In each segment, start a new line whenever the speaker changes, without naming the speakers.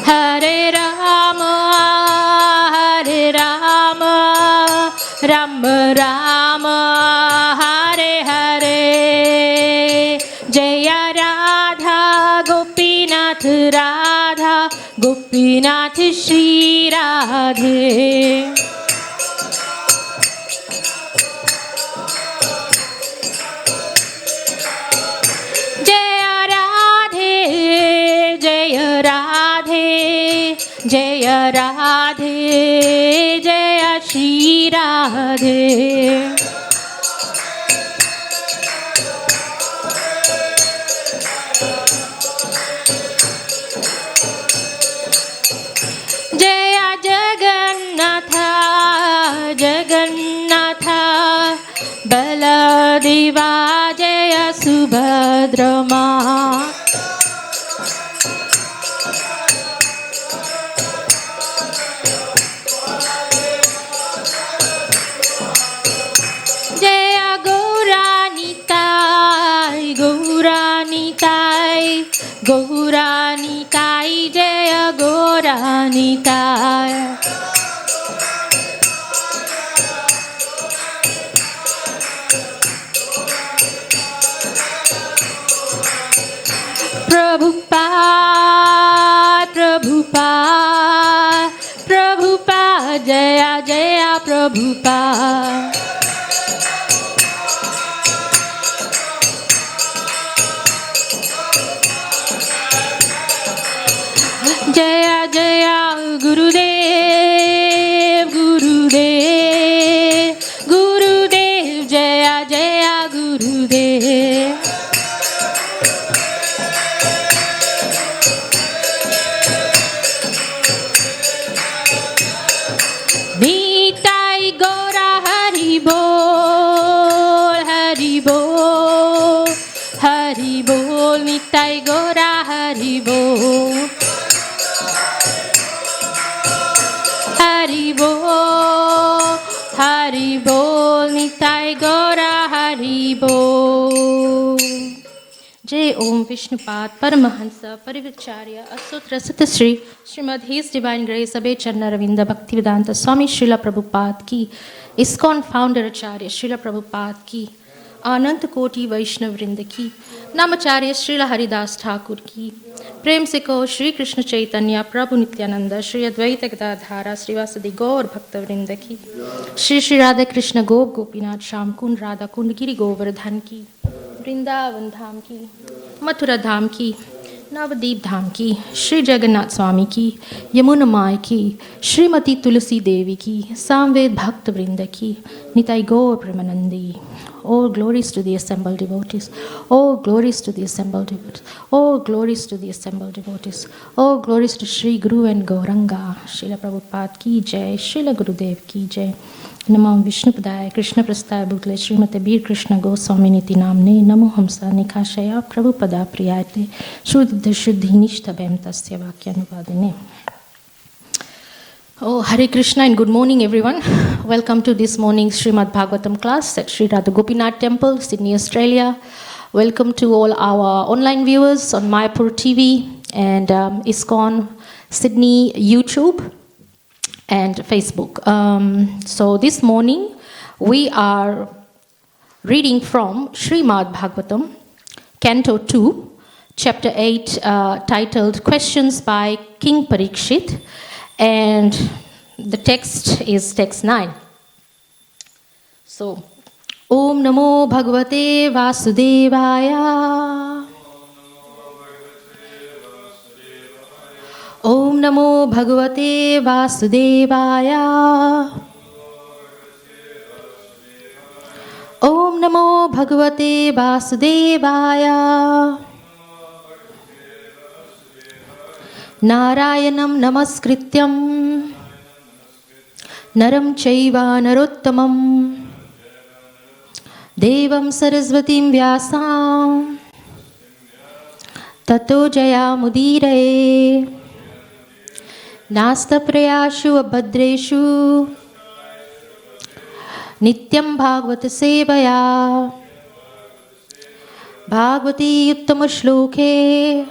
Hare Rama, Hare Rama, Rama Rama, Hare Hare. Jaya Radha, Gopinath Radha, Gopinath Shri Radhe. Jaya Radhe, Jaya Radhe, Jaya Radhe, Jaya Shri Radhe. Jaya Jagannatha, Jagannatha, Baladeva, Jaya Subhadrama. Jaya Gauranitai, Gauranitai, Gauranitai, Jaya Gauranitai. Prabhupada, Prabhupada, Prabhupada, Jaya Jaya Prabhupada. Jaya Jaya Gurudev, Gurudev, Gurudev, Jaya Jaya Gurudev. Nitai Gora Hari Bol, Hari Bol, Hari Bol, Nitai Gora Hari Bol. Hari Bol, Hari Bol, Nitai Gora Hari Bol. Jai Om Vishnupad Paramahansa Parivacharya Asutra Satasri Srimad His Divine Grace Abhay Charnaravinda Bhaktivedanta Swami Srila Prabhupada ki, ISKCON Founder Acharya Srila Prabhupada ki, Anant Koti Vaishnav Vrinda ki, Namacharya Srila Haridas Thakur ki, प्रेम से कहो श्री कृष्ण चैतन्य प्रभु नित्यानंद श्री अद्वैत गदाधारा श्रीवासदि गौर भक्तवृंद की, श्री श्री राधा कृष्ण गोप गोपीनाथ श्याम कुंड राधा कुंड गिरि गोवर्धन की, वृंदावन धाम की, मथुरा धाम की, नवदीप धाम की, श्री जगन्नाथ स्वामी की, यमुना माई की, श्रीमती तुलसी देवी की, सामवेद भक्त वृंद की, निताई गौर Premanandi. All glories to the assembled devotees. All glories to the assembled devotees. All glories to the assembled devotees. All glories to Sri Guru and Gauranga. Srila Prabhupada ki jai. Srila Gurudev ki jai. Namo Vishnupadaya Krishna Prastaya Bhutle Srimate Bir Krishna Goswami Niti Namne Namo Hamsa Nikashaya Prabhupada Priyate Shuddha Shuddhi Nishtabhem Tasya Vakyanuvadine. Oh, Hare Krishna and good morning everyone. Welcome to this morning's Srimad Bhagavatam class at Sri Radha Gopinath Temple, Sydney, Australia. Welcome to all our online viewers on Mayapur TV and ISKCON Sydney YouTube and Facebook. So this morning we are reading from Srimad Bhagavatam, Canto 2, Chapter 8, titled Questions by King Parikshit. And the text is text 9. So, Om Namo Bhagavate Vasudevaya. Om Namo Bhagavate Vasudevaya. Om Namo Bhagavate Vasudevaya. Narayanam Namaskrityam Naram Chaiva Narottamam Devam Saraswatim Vyasam Tato Jaya Mudire Nasta Prayashu Abhadreshu Nityam Bhagavata Sevaya Bhagavati Uttama Shloke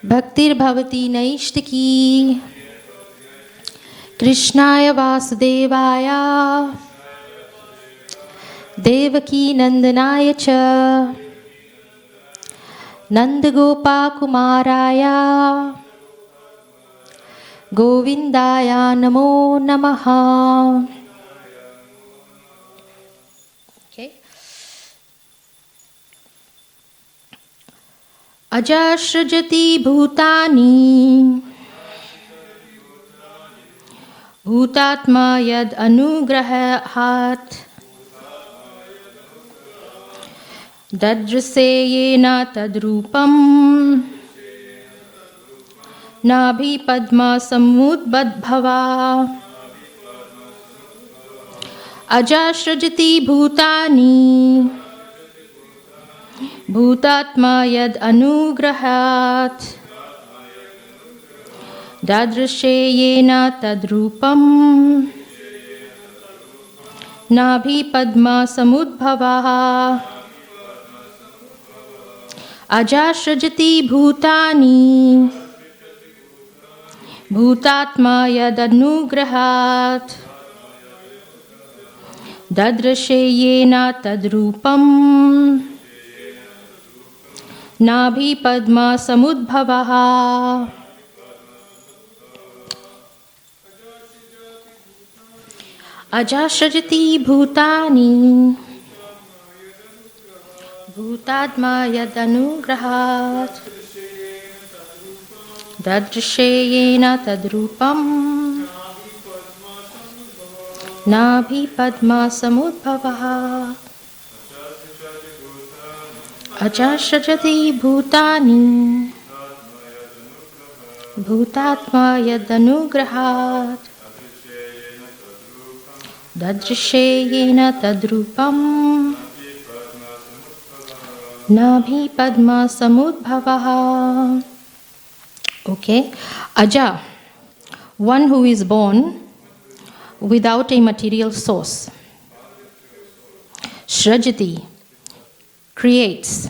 Bhaktir Bhavati Naishtaki Krishnaya Vasudevaya Devaki Nandanaya Cha Nandagopa Kumaraya Govindaya Namo Namaha. Okay. Ajashrajati Bhutani Bhutatma Yad Anugrahat Dadraseyena Tadrupam Nabhi Padma Samudbadbhava Ajashrajati Bhutani Bhutatma Yad Anugrahat Dadrasheyena Tadrupam Nabhi Padma Samudbhava Ajashrajati Bhutani Bhutatma Yad Anugrahat Dadrasheyena Tadrupam Nabhi Padma Samudbhava Ajashrajati Bhutani Bhutatma Yad Anugrahat Dadrasheyena Tadrupam Nabhi Padma Samudbhava Ajashrajati Bhutani Bhutatma Yad Anugrahat Dadrasheyena Tadrupam Nabhi Padma Samudbhava. Okay. Aja, one who is born without a material source. Shrajati, creates.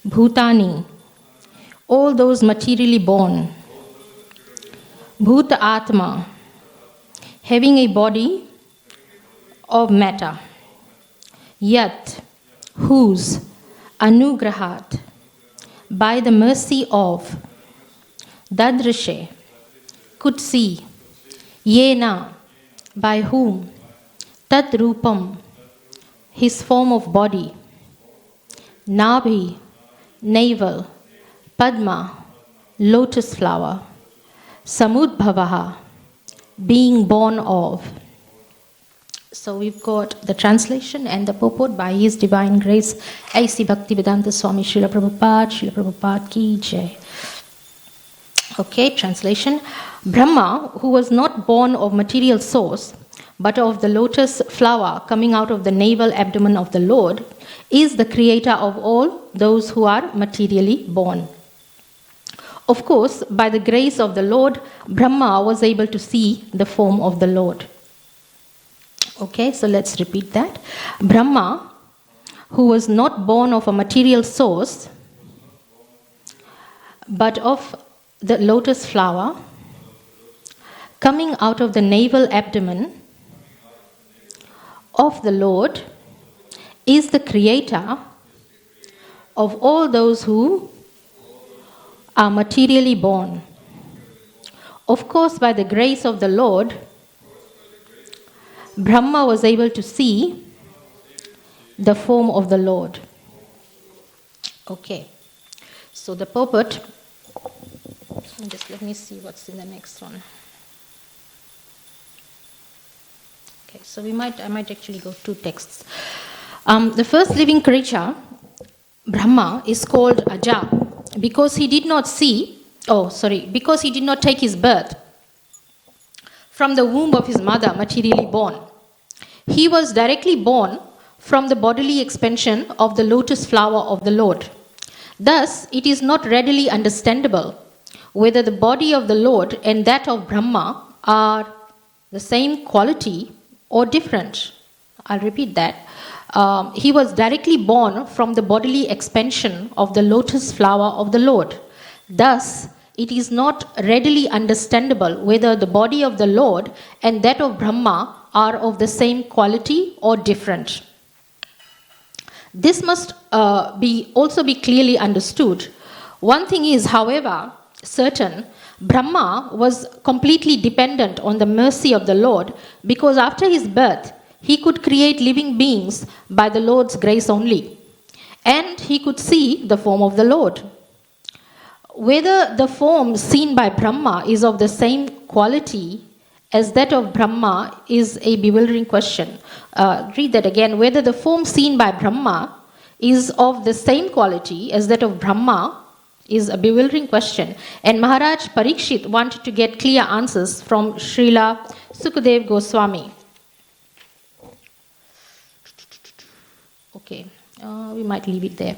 Bhutani, all those materially born. Bhuta Atma, having a body of matter. Yat, whose. Anugrahat, by the mercy of. Dadrashe, could see. Yena, by whom. Tat Rupam, his form of body. Nabhi, navel. Padma, lotus flower. Samudbhavaha, being born of. So we've got the translation and the purport by His Divine Grace A.C. Bhaktivedanta Swami Srila Prabhupada Ki Jai. Okay, translation. Brahma, who was not born of material source, but of the lotus flower coming out of the navel abdomen of the Lord, is the creator of all those who are materially born. Of course, by the grace of the Lord, Brahma was able to see the form of the Lord. Okay, so let's repeat that. Brahma, who was not born of a material source, but of the lotus flower, coming out of the navel abdomen of the Lord, is the creator of all those who are materially born. Of course, by the grace of the Lord, Brahma was able to see the form of the Lord. Okay, so the purport, just let me see what's in the next one. Okay, so I might actually go two texts. The first living creature, Brahma, is called Aja because he did not take his birth from the womb of his mother, materially born. He was directly born from the bodily expansion of the lotus flower of the Lord. Thus, it is not readily understandable whether the body of the Lord and that of Brahma are the same quality or different. I'll repeat that. He was directly born from the bodily expansion of the lotus flower of the Lord. Thus,
it is not readily understandable whether the body of the Lord and that of Brahma are of the same quality or different. This must also be clearly understood. One thing is, however, certain. Brahma was completely dependent on the mercy of the Lord, because after his birth, he could create living beings by the Lord's grace only, and he could see the form of the Lord. Whether the form seen by Brahma is of the same quality as that of Brahma is a bewildering question. Read that again. Whether the form seen by Brahma is of the same quality as that of Brahma is a bewildering question. And Maharaj Parikshit wanted to get clear answers from Srila Sukadev Goswami. Okay, we might leave it there.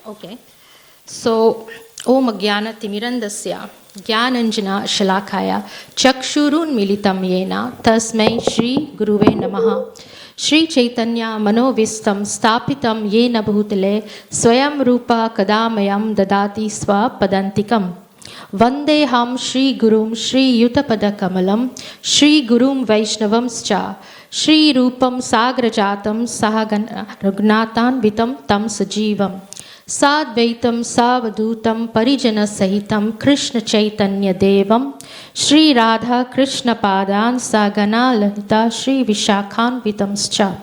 Okay, so Om Jnana Timirandasya Jnananjana Shalakaya Chakshurun Militam Yena Tasmai Shri Guruve Namaha. Shri Chaitanya Manovistam Stapitam Yena Bhutale Swayam Rupa Kadamayam Dadati Swa Padantikam. Vandeham Shri Gurum Shri Yutapada Kamalam Shri Gurum Vaishnavamscha Shri Rupam Sagrajatam Sahagana Ragnatan Vitam Tam Sajivam Sadvaitam Savadutam Parijana Sahitam Krishna Chaitanya Devam Shri Radha Krishna Padan Sagana Lalita Shri Vishakhan Vitamscha.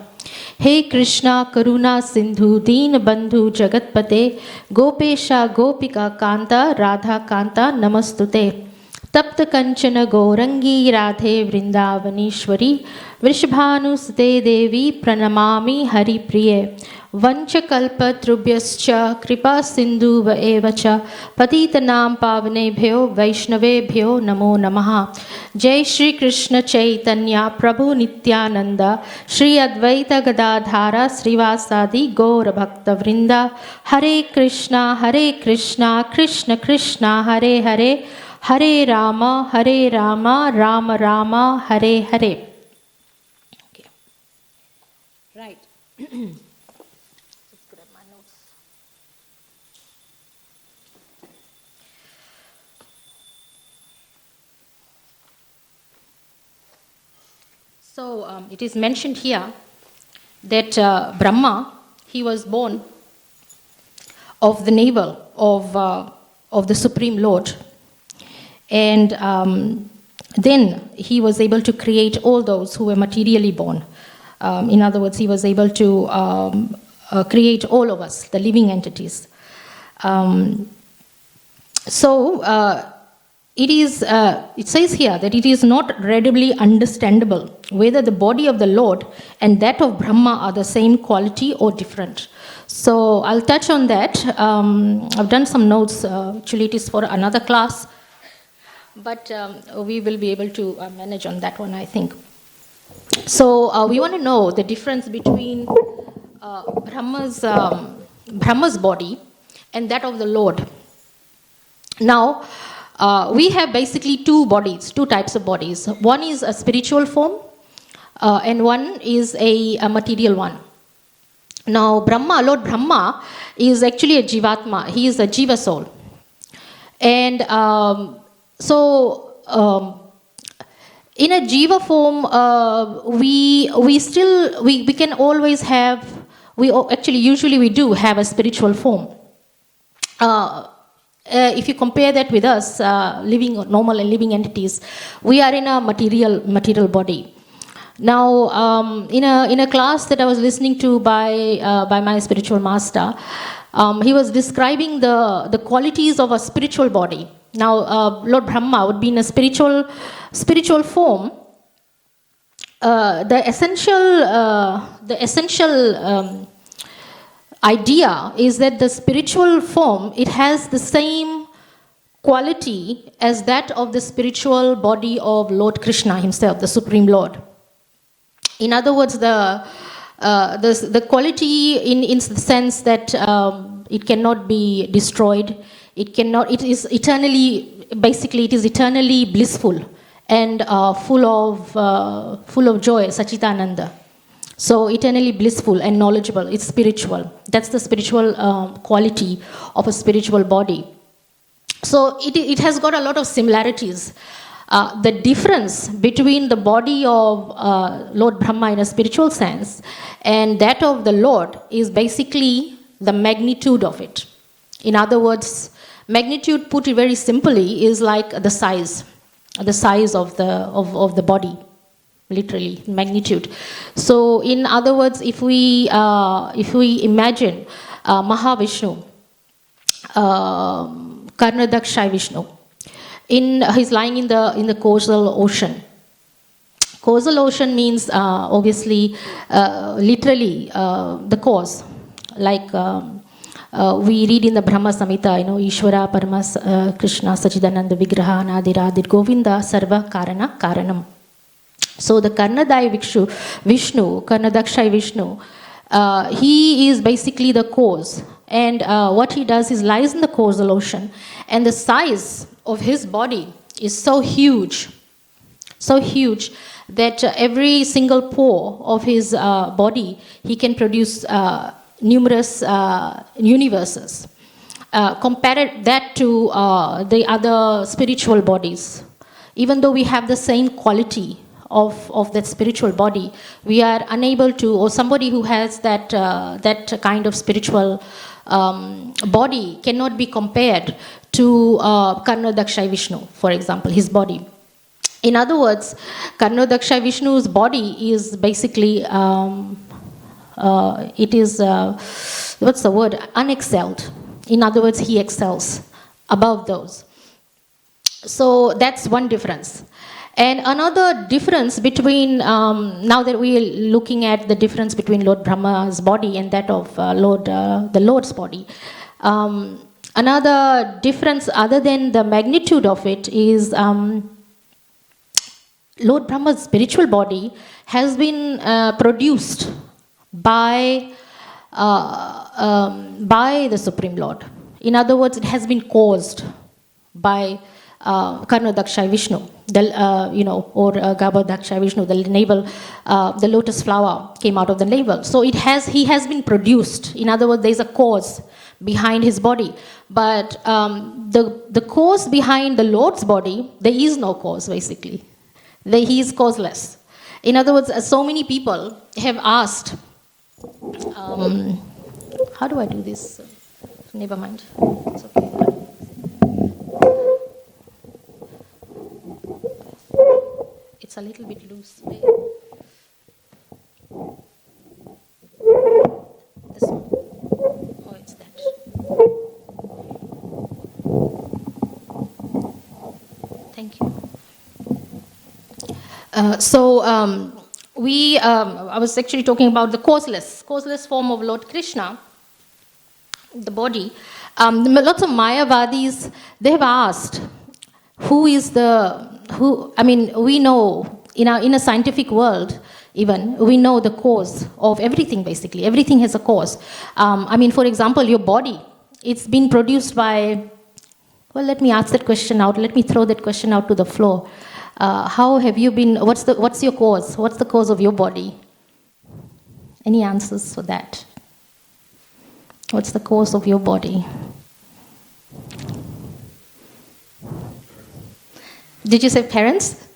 He Krishna Karuna Sindhu Deen Bandhu Jagatpate Gopesha Gopika Kanta Radha Kanta Namastute. Tapta Kanchana Gorangi Radhe Vrindavanishwari Vrishabhanusute Devi Pranamami Hari Priye. Vanchakalpa Trubhyascha Kripa Sindhu Vaevacha Patitanam Pavanebhyo Vaishnavebhyo Namo Namaha. Jai Shri Krishna Chaitanya Prabhu Nityananda Shri Advaita Gadadhara Srivasadi Gaura Bhakta Vrinda. Hare Krishna Krishna Krishna Hare Hare Hare Rama Rama Rama Hare Hare. Okay. Right. So it is mentioned here that Brahma, he was born of the navel of the Supreme Lord, and then he was able to create all those who were materially born. In other words, he was able to create all of us, the living entities. It says here that it is not readily understandable whether the body of the Lord and that of Brahma are the same quality or different. So I'll touch on that. I've done some notes. Actually, it is for another class, but we will be able to manage on that one, I think. So we want to know the difference between Brahma's body and that of the Lord. Now, we have basically two types of bodies. One is a spiritual form, and one is a material one. Now, Lord Brahma is actually a Jivatma. He is a Jiva soul. And in a Jiva form, we can always have, usually we do have a spiritual form. If you compare that with us, normal and living entities, we are in a material body. Now, in a class that I was listening to by my spiritual master, he was describing the qualities of a spiritual body. Now, Lord Brahma would be in a spiritual form. The essential idea is that the spiritual form, it has the same quality as that of the spiritual body of Lord Krishna himself, the Supreme Lord. In other words, the quality in the sense that it cannot be destroyed. It is eternally blissful and full of joy, Sachitananda. So eternally blissful and knowledgeable. It's spiritual. That's the spiritual quality of a spiritual body. So it has got a lot of similarities. The difference between the body of Lord Brahma in a spiritual sense and that of the Lord is basically the magnitude of it. In other words, magnitude, put it very simply, is like the size of the body, literally magnitude. So, in other words, if we imagine Mahavishnu, Karnadakshay Vishnu, he's lying in the causal ocean. Causal ocean means obviously, literally, the cause. Like we read in the Brahma Samhita, Ishvara Paramas Krishna Sachidananda Vigraha Nadiradir Govinda Sarva Karana Karanam. So the Karnadai Vishnu, Karnadakshay Vishnu, he is basically the cause. And what he does is lies in the causal ocean. And the size of his body is so huge that every single pore of his body, he can produce numerous universes. Compare that to the other spiritual bodies. Even though we have the same quality of that spiritual body, we are unable to, or somebody who has that kind of spiritual body cannot be compared to Karnadakshay Vishnu, for example, his body. In other words, Karnadakshay Vishnu's body is basically, it is, what's the word, unexcelled. In other words, he excels above those. So that's one difference. And another difference between, now that we are looking at the difference between Lord Brahma's body and that of the Lord's body, another difference other than the magnitude of it is Lord Brahma's spiritual body has been produced by the Supreme Lord. In other words, it has been caused by Karnadakshay Vishnu, or Garbhodakshay Vishnu, the navel, the lotus flower came out of the navel. So he has been produced. In other words, there is a cause behind his body. But the cause behind the Lord's body, there is no cause basically. He is causeless. In other words, so many people have asked, how do I do this? Never mind. It's okay. It's a little bit loose. This one. Oh, it's that. Thank you. I was actually talking about the causeless form of Lord Krishna, the body. Lots of Mayavadis, they have asked, we know in a scientific world, even, we know the cause of everything basically. Everything has a cause. For example, your body, it's been produced by, well, let me ask that question out. Let me throw that question out to the floor. How have you been, what's your cause? What's the cause of your body? Any answers for that? What's the cause of your body? Did you say parents?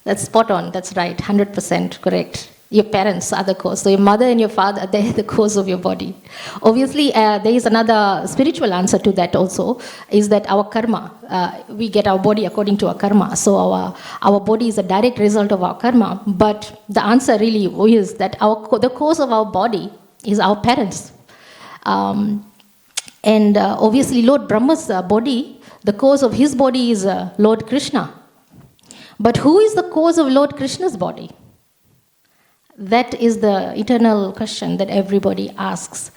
That's spot on, that's right, 100% correct. Your parents are the cause. So your mother and your father, they're the cause of your body. Obviously, there is another spiritual answer to that also, is that our karma, we get our body according to our karma. So our body is a direct result of our karma. But the answer really is that the cause of our body is our parents. Obviously, Lord Brahma's body, the cause of his body is Lord Krishna. But who is the cause of Lord Krishna's body? That is the eternal question that everybody asks.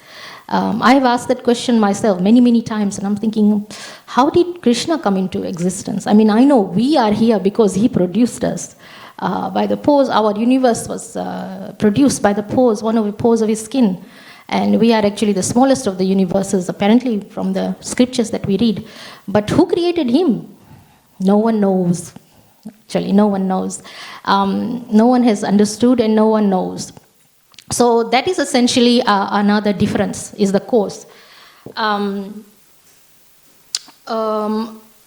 I have asked that question myself many, many times, and I'm thinking, how did Krishna come into existence? I know we are here because he produced us. By the pores, our universe was produced by the pores, one of the pores of his skin. And we are actually the smallest of the universes, apparently, from the scriptures that we read. But who created him? No one knows. Actually, no one knows. No one has understood and no one knows. So that is essentially another difference, is the cause.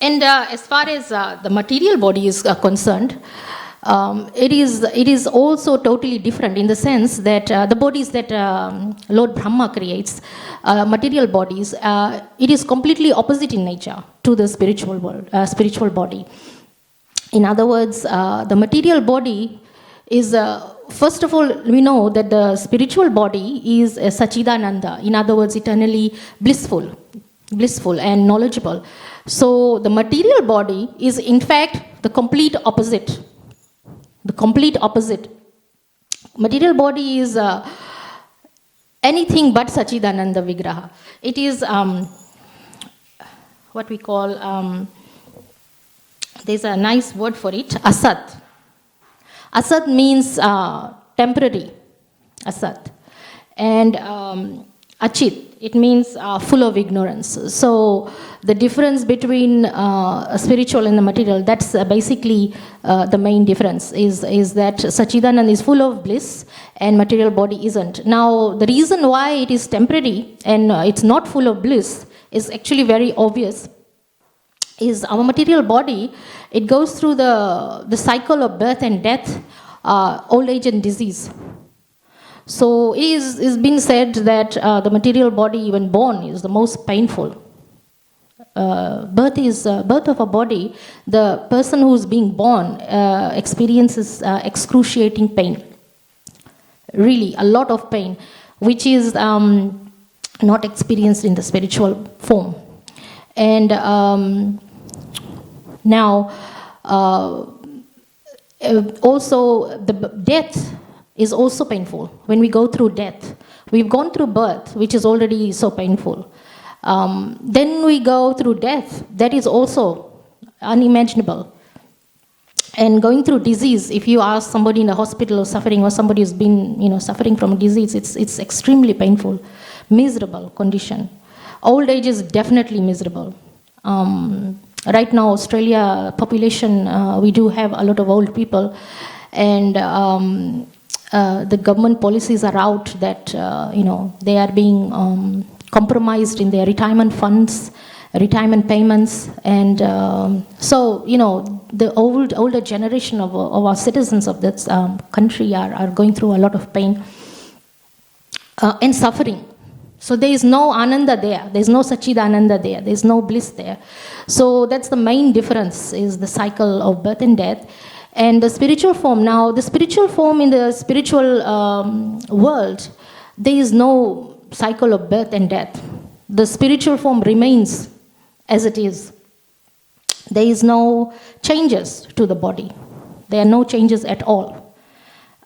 And as far as the material body is concerned, it is also totally different in the sense that the bodies that Lord Brahma creates, material bodies, it is completely opposite in nature to the spiritual world, spiritual body. In other words, the material body is, first of all, we know that the spiritual body is Sachidananda, in other words, eternally blissful and knowledgeable. So the material body is in fact the complete opposite. The complete opposite. Material body is anything but Sachidananda Vigraha. It is what we call, there's a nice word for it, Asat. Asat means temporary, Asat. And Achit, it means full of ignorance. So the difference between spiritual and the material, that's basically the main difference, is that Sachidanand is full of bliss and material body isn't. Now, the reason why it is temporary and it's not full of bliss is actually very obvious. Is our material body, it goes through the cycle of birth and death, old age and disease. So it is been said that the material body, when born, is the most painful. Birth of a body. The person who is being born experiences excruciating pain. Really, a lot of pain, which is not experienced in the spiritual form. And now, also the death is also painful. When we go through death, we've gone through birth, which is already so painful. Then we go through death, that is also unimaginable. And going through disease, if you ask somebody in the hospital or suffering, or somebody who's been suffering from disease, it's extremely painful, miserable condition. Old age is definitely miserable. Right now, Australia population, we do have a lot of old people, and the government policies are out that they are being compromised in their retirement funds, retirement payments, and so the older generation of our citizens of this country are going through a lot of pain and suffering. So there is no Ananda there. There is no Sachidananda there. There is no bliss there. So that's the main difference, is the cycle of birth and death. And the spiritual form. Now, the spiritual form in the spiritual world, there is no cycle of birth and death. The spiritual form remains as it is. There is no changes to the body. There are no changes at all.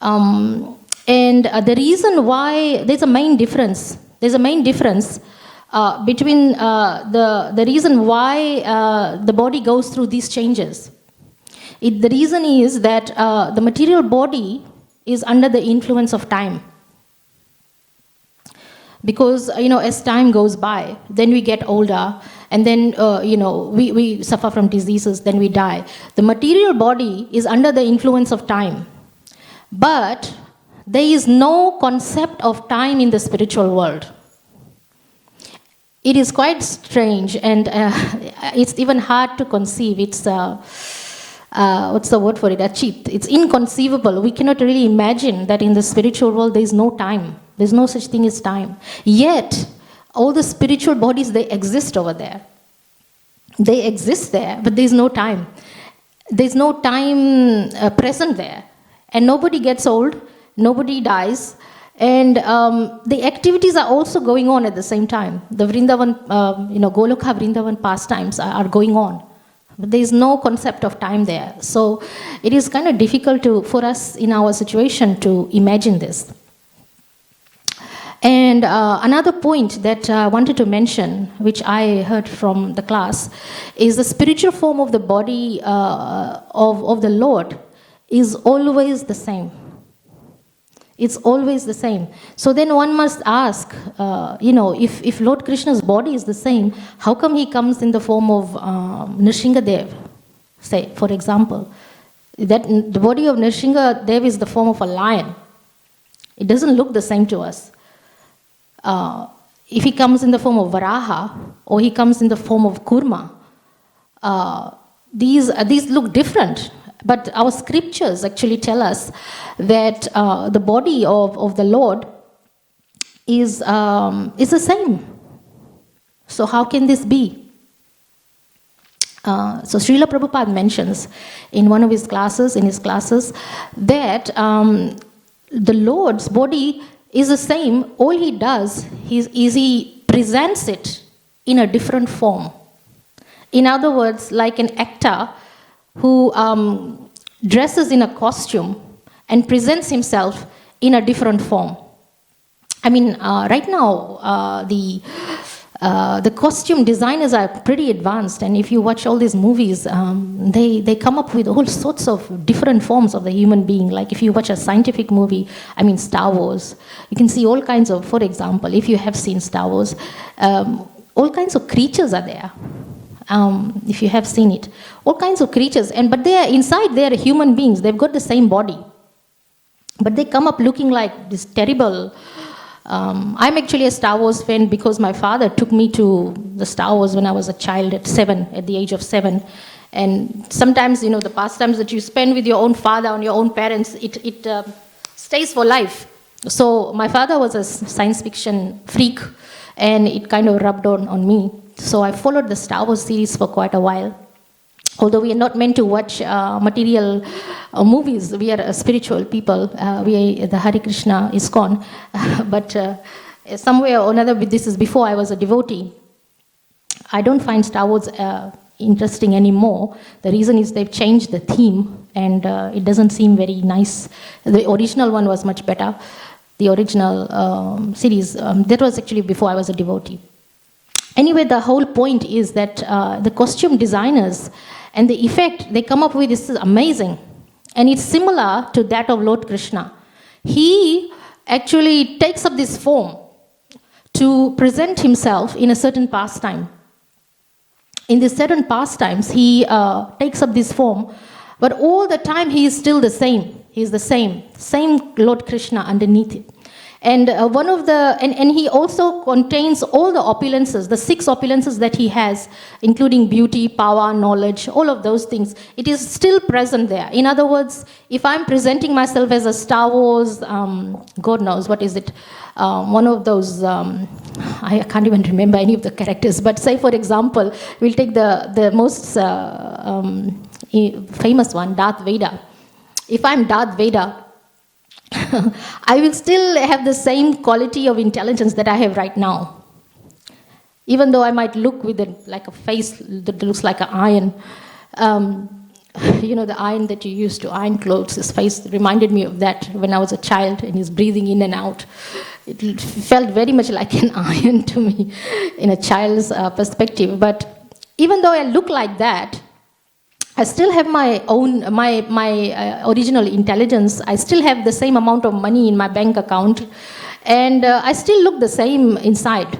And the reason why, there's a main difference. There's a main difference between the reason why the body goes through these changes. The reason is that the material body is under the influence of time. Because, as time goes by, then we get older, and then, we suffer from diseases, then we die. The material body is under the influence of time. But there is no concept of time in the spiritual world. It is quite strange, and it's even hard to conceive. It's, what's the word for it? Achit. It's inconceivable. We cannot really imagine that in the spiritual world there is no time. There's no such thing as time. Yet, all the spiritual bodies, they exist over there. They exist there, but there's no time. There's no time present there. And nobody gets old, nobody dies, and the activities are also going on at the same time. The Vrindavan, Goloka Vrindavan pastimes are going on. But there is no concept of time there. So it is kind of difficult for us in our situation to imagine this. And another point that I wanted to mention, which I heard from the class, is the spiritual form of the body of the Lord is always the same. It's always the same. So then one must ask, if Lord Krishna's body is the same, how come he comes in the form of Nrsingadev, say, for example? That the body of Nrsingadev is the form of a lion. It doesn't look the same to us. If he comes in the form of Varaha, or he comes in the form of Kurma, these look different. But our scriptures actually tell us that the body of the Lord is the same. So how can this be? So Srila Prabhupada mentions in one of his classes, that the Lord's body is the same. All he does is he presents it in a different form. In other words, like an actor who dresses in a costume and presents himself in a different form. I mean, right now, the costume designers are pretty advanced, and if you watch all these movies, they come up with all sorts of different forms of the human being. Like if you watch a scientific movie, I mean Star Wars, you can see all kinds of, for example, if you have seen Star Wars, all kinds of creatures are there. If you have seen it, all kinds of creatures, but they are inside, they are human beings. They've got the same body, but they come up looking like this terrible. I'm actually a Star Wars fan because my father took me to the Star Wars when I was a child at the age of 7. And sometimes, the pastimes that you spend with your own father and your own parents, it stays for life. So my father was a science fiction freak, and it kind of rubbed on me. So I followed the Star Wars series for quite a while. Although we are not meant to watch material movies, we are spiritual people. We are the Hare Krishna ISKCON. But somewhere or another, this is before I was a devotee. I don't find Star Wars interesting anymore. The reason is they've changed the theme, and it doesn't seem very nice. The original one was much better. The original series, that was actually before I was a devotee. Anyway, the whole point is that the costume designers and the effect they come up with is amazing. And it's similar to that of Lord Krishna. He actually takes up this form to present himself in a certain pastime. In these certain pastimes, he takes up this form, but all the time he is still the same. He is the same Lord Krishna underneath it. And and he also contains all the opulences, the 6 opulences that he has, including beauty, power, knowledge, all of those things. It is still present there. In other words, if I'm presenting myself as a Star Wars, God knows, what is it? One of those, I can't even remember any of the characters, but say, for example, we'll take the most famous one, Darth Vader. If I'm Darth Vader, I will still have the same quality of intelligence that I have right now. Even though I might look with like a face that looks like an iron. The iron that you use to iron clothes, his face reminded me of that when I was a child, and he's breathing in and out. It felt very much like an iron to me in a child's perspective. But even though I look like that, I still have my own, my original intelligence. I still have the same amount of money in my bank account, and I still look the same inside.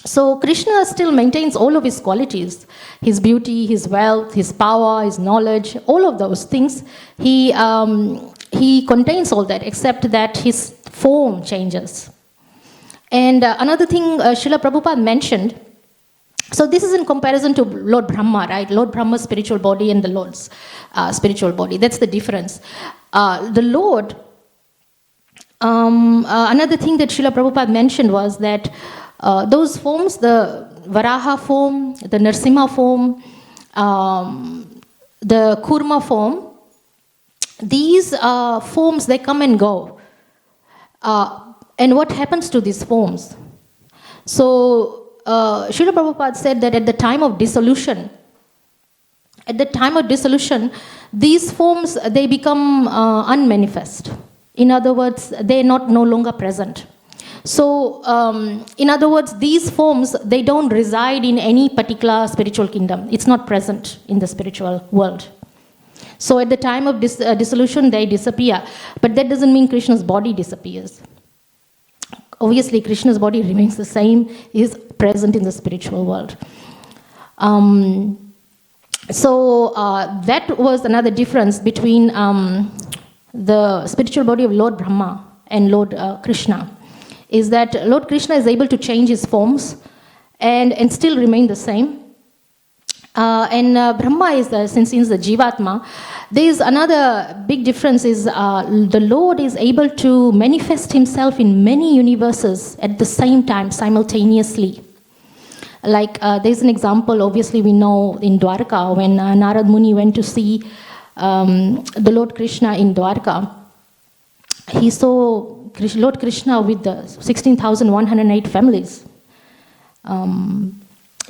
So Krishna still maintains all of his qualities, his beauty, his wealth, his power, his knowledge, all of those things. He contains all that, except that his form changes. And another thing Srila Prabhupada mentioned, so this is in comparison to Lord Brahma, right? Lord Brahma's spiritual body and the Lord's spiritual body. That's the difference. The Lord, another thing that Srila Prabhupada mentioned was that those forms, the Varaha form, the Nrsimha form, the Kurma form, these forms, they come and go. And what happens to these forms? So, Srila Prabhupada said that at the time of dissolution, these forms, they become unmanifest. In other words, they're no longer present. So, in other words, these forms, they don't reside in any particular spiritual kingdom. It's not present in the spiritual world. So at the time of dissolution, they disappear. But that doesn't mean Krishna's body disappears. Obviously, Krishna's body remains the same, is present in the spiritual world. So that was another difference between the spiritual body of Lord Brahma and Lord Krishna, is that Lord Krishna is able to change his forms and still remain the same. Brahma is since he's the Jivatma. There is another big difference is the Lord is able to manifest himself in many universes at the same time, simultaneously. Like there's an example, obviously we know in Dwarka, when Narad Muni went to see the Lord Krishna in Dwarka, he saw Lord Krishna with the 16,108 families.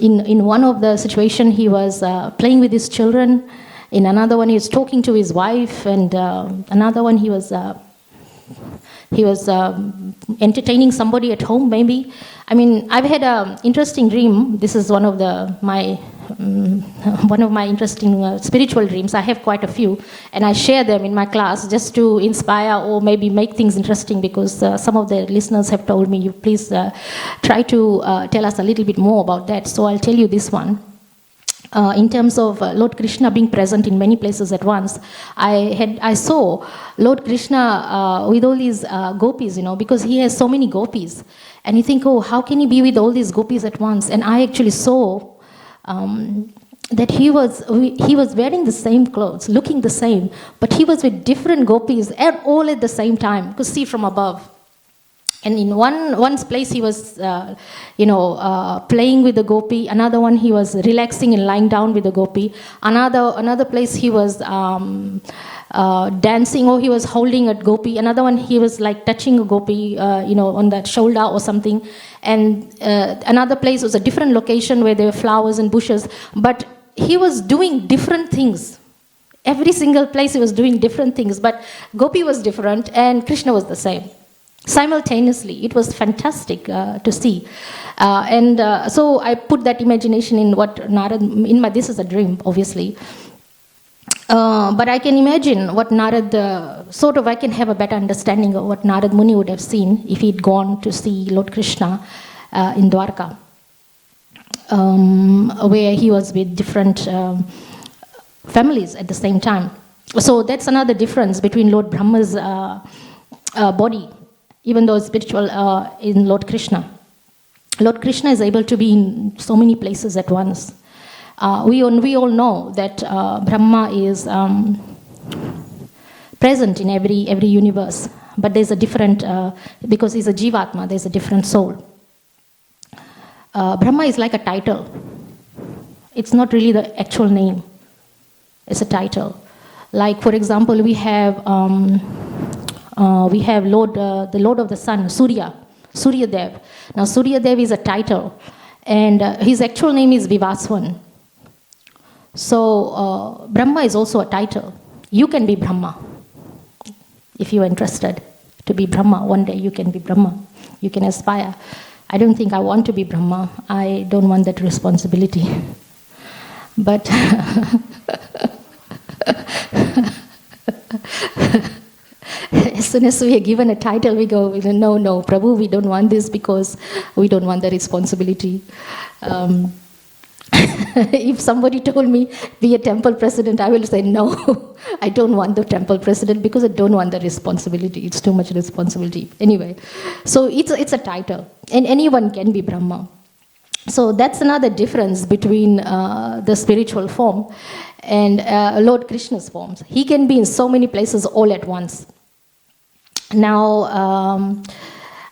In one of the situation, he was playing with his children. In another one, he was talking to his wife, and another one, he was entertaining somebody at home, maybe. I mean, I've had an interesting dream. This is one of my interesting spiritual dreams. I have quite a few, and I share them in my class just to inspire or maybe make things interesting, because some of the listeners have told me, you please try to tell us a little bit more about that. So I'll tell you this one. In terms of Lord Krishna being present in many places at once, I saw Lord Krishna with all these gopis, because he has so many gopis. And you think, oh, how can he be with all these gopis at once? And I actually saw that he was wearing the same clothes, looking the same, but he was with different gopis all at the same time. You could see from above. And in one place he was, playing with the gopi. Another one he was relaxing and lying down with the gopi. Another place he was dancing, or he was holding a gopi. Another one he was like touching a gopi, on that shoulder or something. And another place was a different location where there were flowers and bushes. But he was doing different things. Every single place he was doing different things. But gopi was different and Krishna was the same. Simultaneously. It was fantastic to see. So I put that imagination in what Narad, this is a dream, obviously. But I can imagine what Narad, I can have a better understanding of what Narad Muni would have seen if he'd gone to see Lord Krishna in Dwarka, where he was with different families at the same time. So that's another difference between Lord Brahma's body, even though it's spiritual, in Lord Krishna. Lord Krishna is able to be in so many places at once. We all know that Brahma is present in every universe, but there's a different, because he's a Jivatma, there's a different soul. Brahma is like a title. It's not really the actual name. It's a title. Like, for example, we have the Lord of the Sun, Surya Dev. Now, Surya Dev is a title, and his actual name is Vivaswan. So, Brahma is also a title. You can be Brahma. If you're interested to be Brahma, one day you can be Brahma. You can aspire. I don't think I want to be Brahma. I don't want that responsibility. But as soon as we are given a title, we go, no, Prabhu, we don't want this because we don't want the responsibility. If somebody told me, be a temple president, I will say, no, I don't want the temple president because I don't want the responsibility. It's too much responsibility. Anyway, so it's a title, and anyone can be Brahma. So that's another difference between the spiritual form and Lord Krishna's forms. He can be in so many places all at once. Now,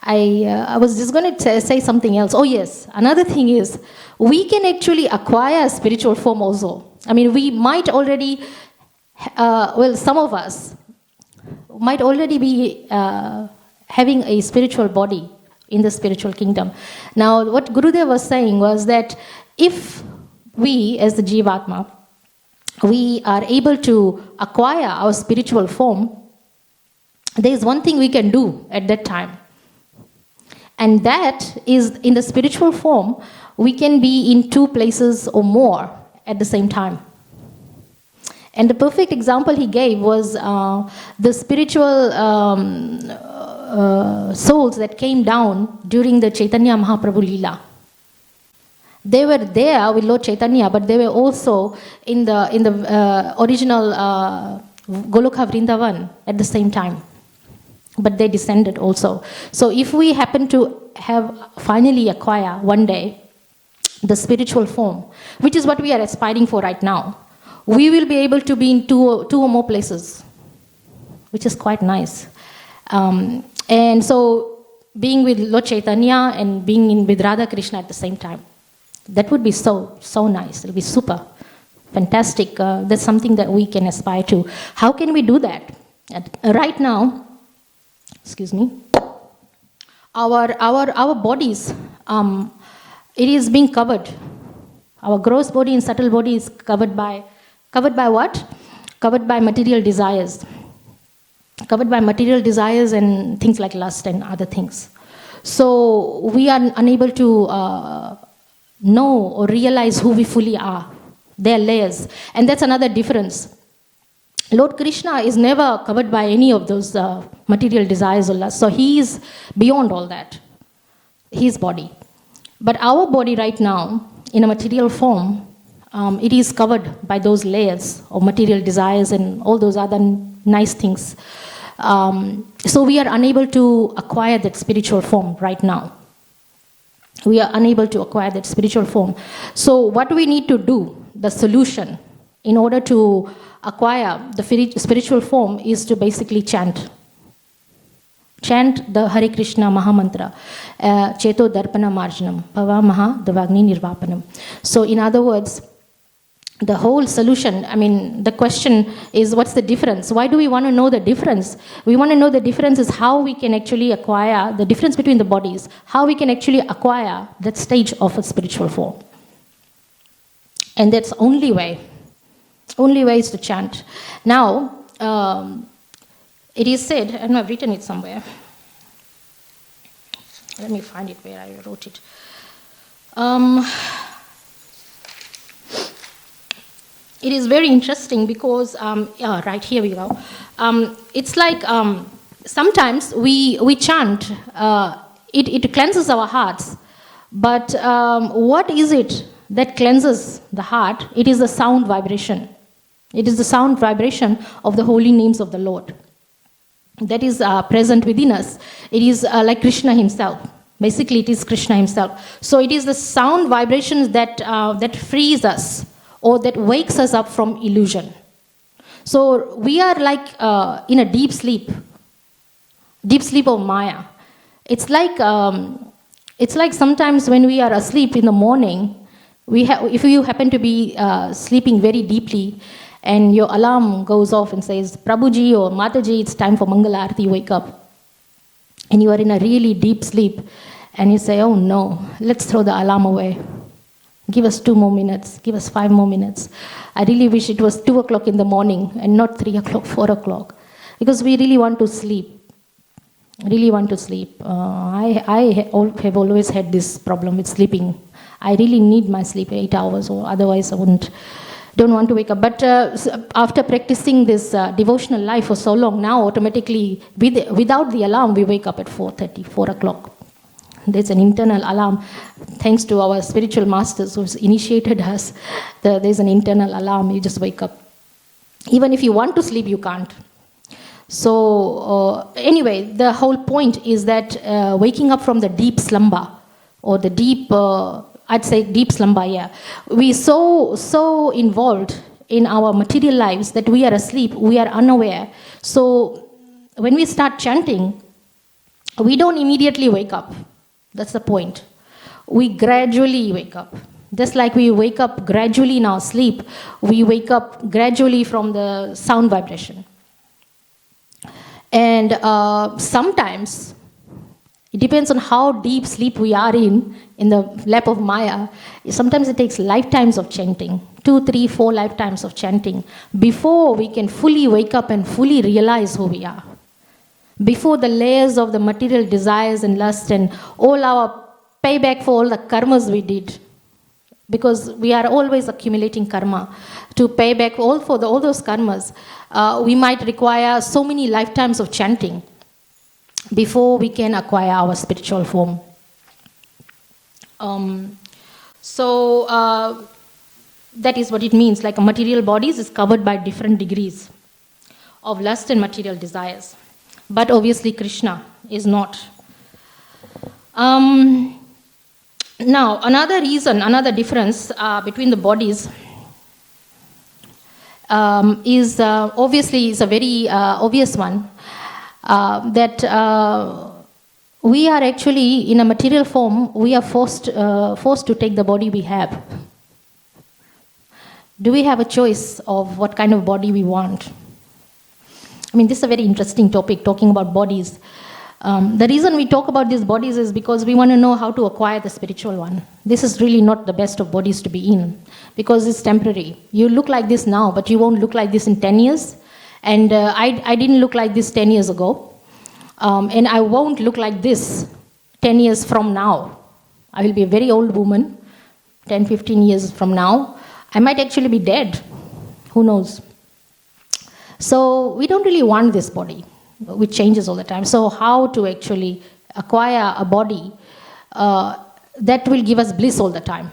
I was just going to say something else. Oh yes, another thing is, we can actually acquire a spiritual form also. I mean, we might already, some of us might already be having a spiritual body in the spiritual kingdom. Now, what Gurudev was saying was that if we, as the Jivatma, we are able to acquire our spiritual form, there is one thing we can do at that time. And that is, in the spiritual form, we can be in two places or more at the same time. And the perfect example he gave was the spiritual souls that came down during the Chaitanya Mahaprabhu Leela. They were there with Lord Chaitanya, but they were also in the original Goloka Vrindavan at the same time. But they descended also. So if we happen to have finally acquire one day the spiritual form, which is what we are aspiring for right now, we will be able to be in two or more places, which is quite nice. And so being with Lord Chaitanya and being with Radha Krishna at the same time, that would be so nice. It will be super fantastic. That's something that we can aspire to. How can we do that? Right now, excuse me, our bodies, it is being covered. Our gross body and subtle body is covered by what? Covered by material desires. Covered by material desires and things like lust and other things. So we are unable to know or realize who we fully are. They are layers. And that's another difference. Lord Krishna is never covered by any of those material desires or lust. So he is beyond all that. His body. But our body right now, in a material form, it is covered by those layers of material desires and all those other nice things. So we are unable to acquire that spiritual form right now. We are unable to acquire that spiritual form. So what we need to do, the solution, in order to acquire the spiritual form is to basically chant. Chant the Hare Krishna Mahamantra, Cheto Darpana Marjanam, Pava Maha Davagni Nirvapanam. So in other words, the whole solution, the question is, what's the difference? Why do we want to know the difference? We want to know the difference is how we can actually acquire the difference between the bodies, how we can actually acquire that stage of a spiritual form. And that's only way is to chant. Now, it is said, and I've written it somewhere. Let me find it where I wrote it. It is very interesting because, right, here we go. It's like sometimes we chant, it cleanses our hearts, but what is it that cleanses the heart? It is the sound vibration. It is the sound vibration of the holy names of the Lord that is present within us. It is like Krishna himself. Basically, it is Krishna himself. So it is the sound vibrations that frees us, or that wakes us up from illusion. So we are like in a deep sleep of Maya. It's like sometimes when we are asleep in the morning, if you happen to be sleeping very deeply, and your alarm goes off and says, Prabhuji or Mataji, it's time for Mangala Arati, wake up. And you are in a really deep sleep, and you say, oh no, let's throw the alarm away. Give us 2 more minutes. Give us 5 more minutes. I really wish it was 2 o'clock in the morning and not 3 o'clock, 4 o'clock. Because we really want to sleep. Really want to sleep. I have always had this problem with sleeping. I really need my sleep 8 hours, or otherwise I don't want to wake up. But after practicing this devotional life for so long, now automatically, without the alarm, we wake up at 4:30, 4 o'clock. There's an internal alarm. Thanks to our spiritual masters who's initiated us, there's an internal alarm. You just wake up. Even if you want to sleep, you can't. So anyway, the whole point is that waking up from the deep slumber, or the deep, I'd say deep slumber, yeah. We're so involved in our material lives that we are asleep, we are unaware. So when we start chanting, we don't immediately wake up. That's the point. We gradually wake up. Just like we wake up gradually in our sleep, we wake up gradually from the sound vibration. And sometimes, it depends on how deep sleep we are in the lap of Maya. Sometimes it takes lifetimes of chanting, 2, 3, 4 lifetimes of chanting, before we can fully wake up and fully realize who we are. Before the layers of the material desires and lust and all our payback for all the karmas we did. Because we are always accumulating karma. To pay back all those karmas, we might require so many lifetimes of chanting before we can acquire our spiritual form. So that is what it means. Like a material bodies is covered by different degrees of lust and material desires. But obviously Krishna is not. Now, another reason, another difference between the bodies is obviously is a very obvious one, that we are actually in a material form. We are forced to take the body we have. Do we have a choice of what kind of body we want? I mean, this is a very interesting topic, talking about bodies. The reason we talk about these bodies is because we want to know how to acquire the spiritual one. This is really not the best of bodies to be in, because it's temporary. You look like this now, but you won't look like this in 10 years. And I didn't look like this 10 years ago. And I won't look like this 10 years from now. I will be a very old woman 10, 15 years from now. I might actually be dead. Who knows? So we don't really want this body, which changes all the time. So how to actually acquire a body that will give us bliss all the time?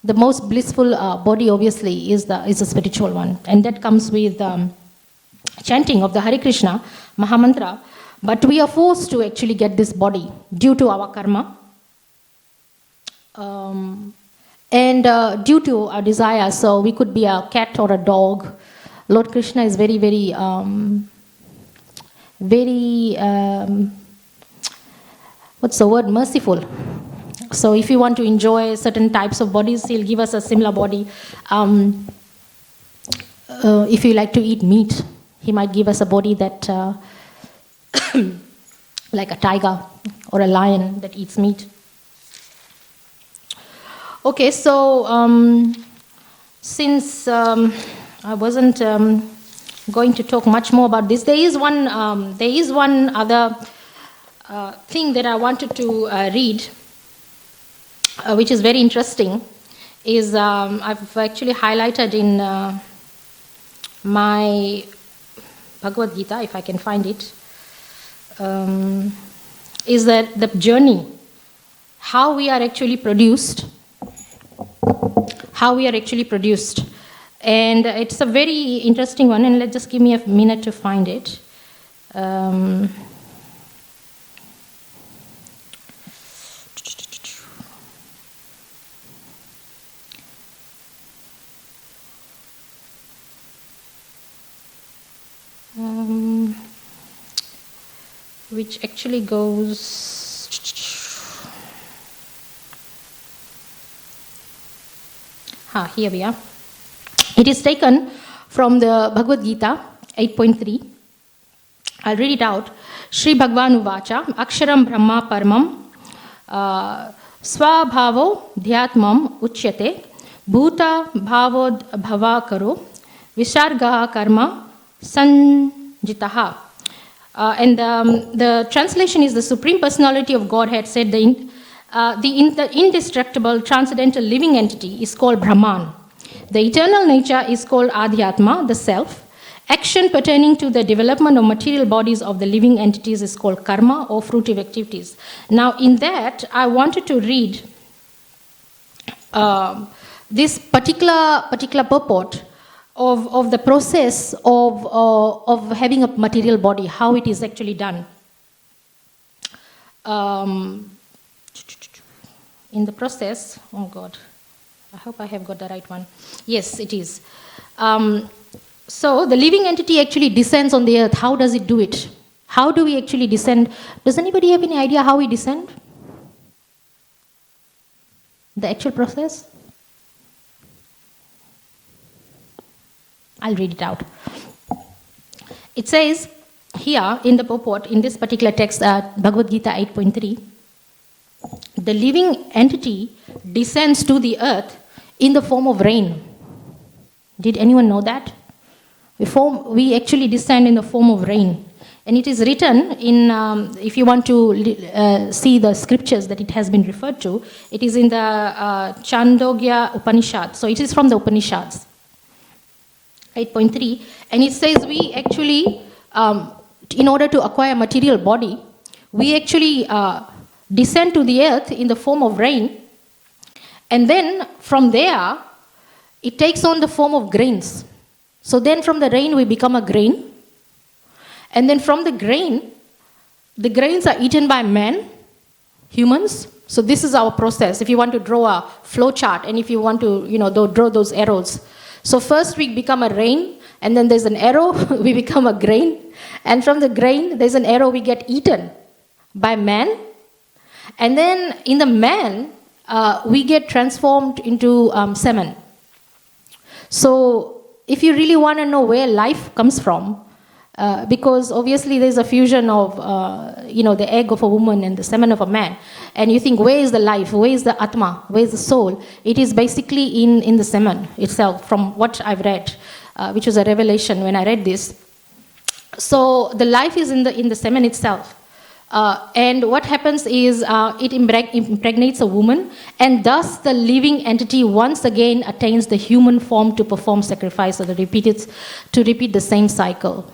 The most blissful body, obviously, is the spiritual one, and that comes with chanting of the Hare Krishna Mahamantra. But we are forced to actually get this body due to our karma and due to our desire. So we could be a cat or a dog. Lord Krishna is very, very what's the word? Merciful. So if you want to enjoy certain types of bodies, he'll give us a similar body. If you like to eat meat, he might give us a body that, like a tiger or a lion that eats meat. Okay, so since I wasn't going to talk much more about this, there is one other thing that I wanted to read, which is very interesting. Is I've actually highlighted in my Bhagavad-Gita, if I can find it, is that the journey, how we are actually produced. And it's a very interesting one, and let's just give me a minute to find it. Which actually goes... here we are. It is taken from the Bhagavad-Gita 8.3. I'll read it out. Shri Bhagavan Uvacha Aksharam Brahma Paramam Swabhavo Dhyatmam Uchyate Bhuta Bhavod Bhavakaro Visargaha Karma Sanjitaha. And the translation is: the Supreme Personality of Godhead said the indestructible, transcendental living entity is called Brahman. The eternal nature is called Adhyatma, the self. Action pertaining to the development of material bodies of the living entities is called karma, or fruitive activities. Now, in that, I wanted to read this particular purport of the process of having a material body, how it is actually done. In the process, oh God, I hope I have got the right one. Yes, it is. So the living entity actually descends on the earth. How does it do it? How do we actually descend? Does anybody have any idea how we descend? The actual process? I'll read it out. It says here in the purport, in this particular text, Bhagavad-Gita 8.3, the living entity descends to the earth in the form of rain. Did anyone know that? We actually descend in the form of rain. And it is written in, if you want to see the scriptures that it has been referred to, it is in the Chandogya Upanishad. So it is from the Upanishads, 8.3. And it says we actually, in order to acquire a material body, we actually descend to the earth in the form of rain, and then from there it takes on the form of grains. So then from the rain we become a grain, and then from the grains are eaten by men, humans, So this is our process. If you want to draw a flow chart, and if you want to, draw those arrows. So first we become a rain, and then there's an arrow, we become a grain. And from the grain, there's an arrow, we get eaten by man. And then in the man, we get transformed into semen. So if you really want to know where life comes from, because obviously there's a fusion of, the egg of a woman and the semen of a man. And you think, where is the life? Where is the Atma? Where is the soul? It is basically in the semen itself, from what I've read, which was a revelation when I read this. So the life is in the semen itself. And what happens is it impregnates a woman, and thus the living entity once again attains the human form to perform sacrifice, or to repeat the same cycle.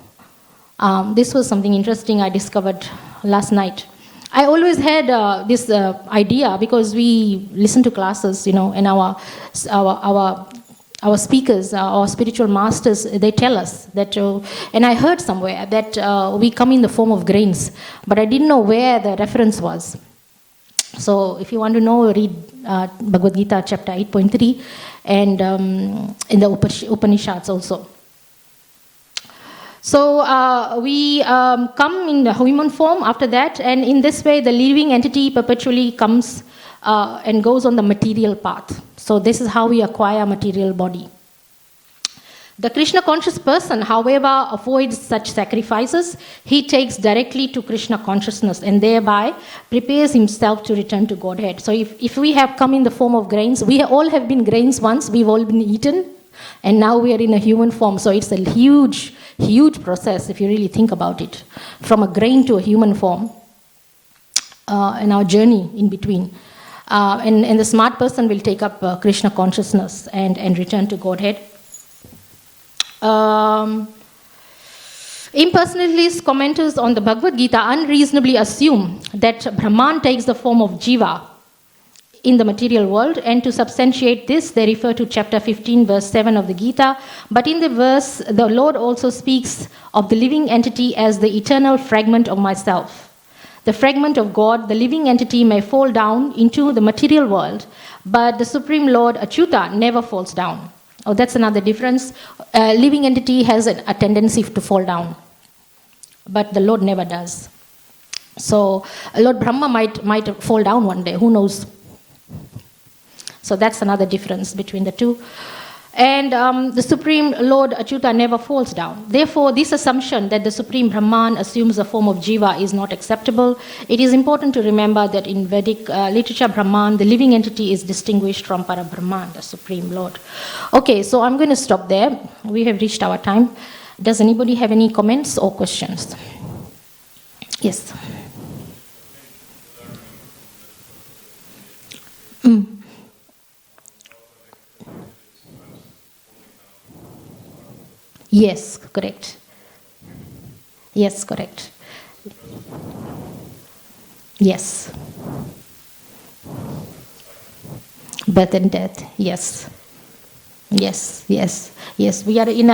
This was something interesting I discovered last night. I always had this idea, because we listen to classes, and our speakers, our spiritual masters, they tell us that, and I heard somewhere that we come in the form of grains, but I didn't know where the reference was. So if you want to know, read Bhagavad-Gita chapter 8.3 and in the Upanishads also. So we come in the human form after that, and in this way the living entity perpetually comes and goes on the material path. So this is how we acquire material body. The Krishna conscious person, however, avoids such sacrifices. He takes directly to Krishna consciousness and thereby prepares himself to return to Godhead. So if we have come in the form of grains, we all have been grains once, we've all been eaten, and now we are in a human form. So it's a huge process if you really think about it, from a grain to a human form, and our journey in between. And the smart person will take up Krishna consciousness and return to Godhead. Impersonalist commenters on the Bhagavad-Gita unreasonably assume that Brahman takes the form of Jiva in the material world, and to substantiate this, they refer to chapter 15, verse 7 of the Gita. But in the verse, the Lord also speaks of the living entity as the eternal fragment of myself. The fragment of God, the living entity, may fall down into the material world, but the Supreme Lord, Achyuta, never falls down. Oh, that's another difference. Living entity has a tendency to fall down, but the Lord never does. So Lord Brahma might fall down one day, who knows? So that's another difference between the two. And the Supreme Lord Achyuta never falls down. Therefore, this assumption that the Supreme Brahman assumes the form of Jiva is not acceptable. It is important to remember that in Vedic literature, Brahman, the living entity, is distinguished from Parabrahman, the Supreme Lord. Okay, so I'm going to stop there. We have reached our time. Does anybody have any comments or questions? Yes. Yes, correct. Yes, correct. Yes. Birth and death. Yes. Yes. Yes. Yes. We are in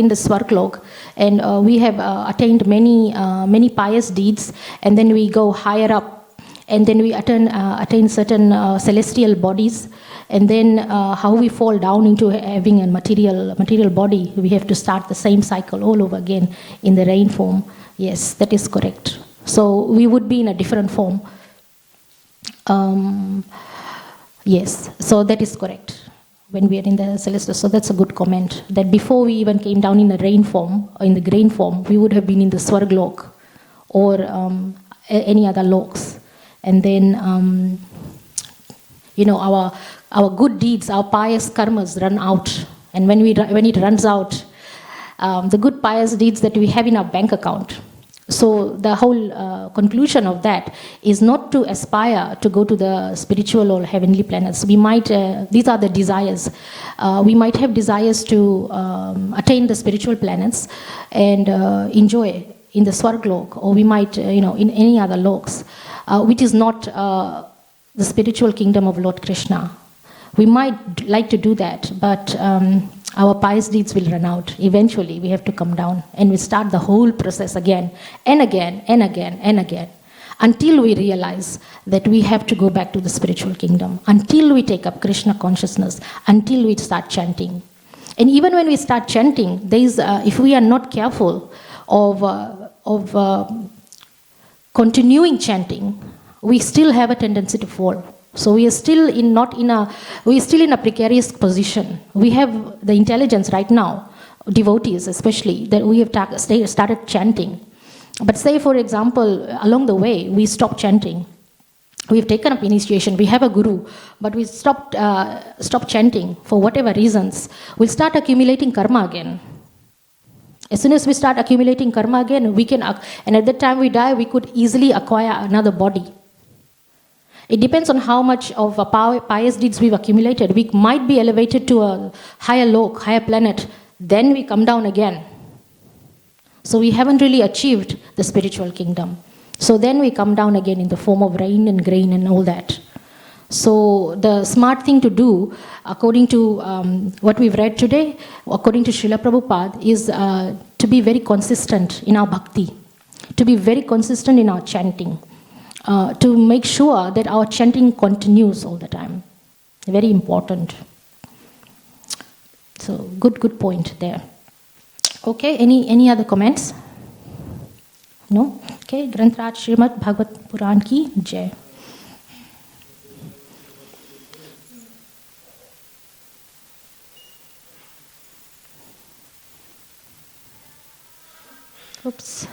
the Swarglok, and we have attained many pious deeds, and then we go higher up, and then we attain certain celestial bodies. And then how we fall down into having a material body, we have to start the same cycle all over again in the rain form. Yes, that is correct. So we would be in a different form. Yes, so that is correct when we are in the celestial. So that's a good comment, that before we even came down in the rain form, or in the grain form, we would have been in the Swarglok or any other loks. And then, our good deeds, our pious karmas run out. And when it runs out, the good pious deeds that we have in our bank account. So the whole conclusion of that is not to aspire to go to the spiritual or heavenly planets. We might, these are the desires. We might have desires to attain the spiritual planets and enjoy in the Swarglok, or we might, in any other loks, which is not the spiritual kingdom of Lord Krishna. We might like to do that, but our pious deeds will run out. Eventually, we have to come down and we start the whole process again and again and again and again. until we realize that we have to go back to the spiritual kingdom, until we take up Krishna consciousness, until we start chanting. And even when we start chanting, if we are not careful of continuing chanting, we still have a tendency to fall. So we are still in a precarious position. We have the intelligence right now, devotees especially, that we have started chanting. But say, for example, along the way, we stop chanting. We've taken up initiation, we have a guru, but we stopped chanting for whatever reasons. We'll start accumulating karma again. As soon as we start accumulating karma again, and at the time we die, we could easily acquire another body. It depends on how much of pious deeds we've accumulated. We might be elevated to a higher lok, higher planet, then we come down again. So we haven't really achieved the spiritual kingdom. So then we come down again in the form of rain and grain and all that. So the smart thing to do, according to what we've read today, according to Srila Prabhupada, is to be very consistent in our bhakti, to be very consistent in our chanting, to make sure that our chanting continues all the time. Very important. So good point there. Okay, any other comments? No? Okay, Granth Raj Srimad Bhagavat Puran ki Jai. Oops.